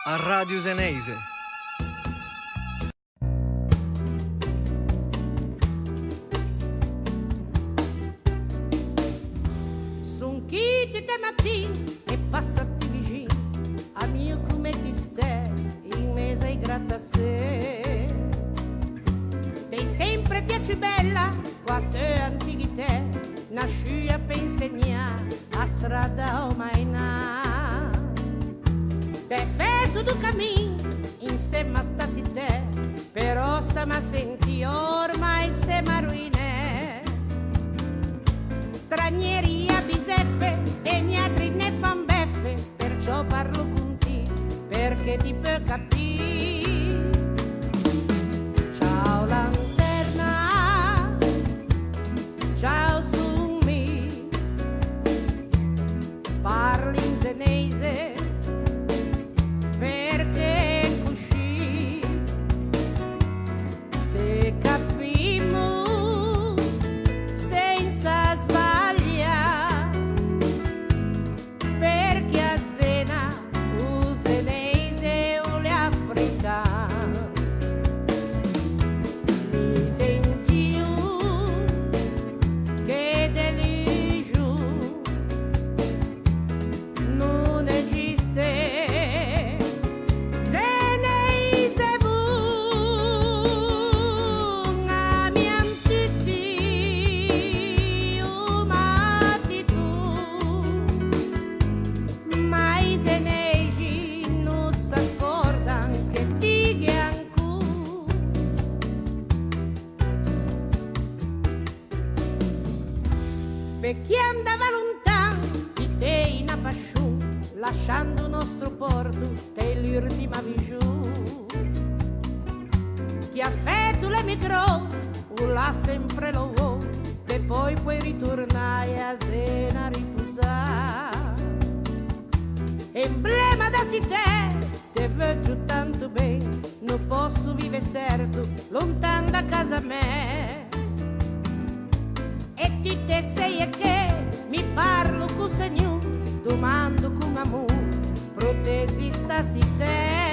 a Radio Zeneise. Son chiti de mattin e passati vicino a mio come ti stai in mese ai grattacieli. Sei sempre piaci bella, quattro antichità, nasci a insegnare a strada o mai na. Te fetto du cammin insieme a sta città, però sta ma senti ormai se maruine. Stranieri a biseffe e gli altri ne fan beffe, perciò parlo con te perché ti può capire. Ciao lanterna, ciao su me, parli in zeneise perché così se capimo senza sbaglia, perché a cena u zeneise o le africane. Per chi andava lontano di te in Apasciù, lasciando il nostro porto, te l'ultima visione. Chi ha fatto l'emigrò, l'ha sempre lo vuoi, e poi puoi ritornare a cena a riposare. Emblema da città, te vedo tanto bene, non posso vivere certo, lontano da casa mia. E ti te sei che mi parlo con Signore, domando con amore, protesi sta città.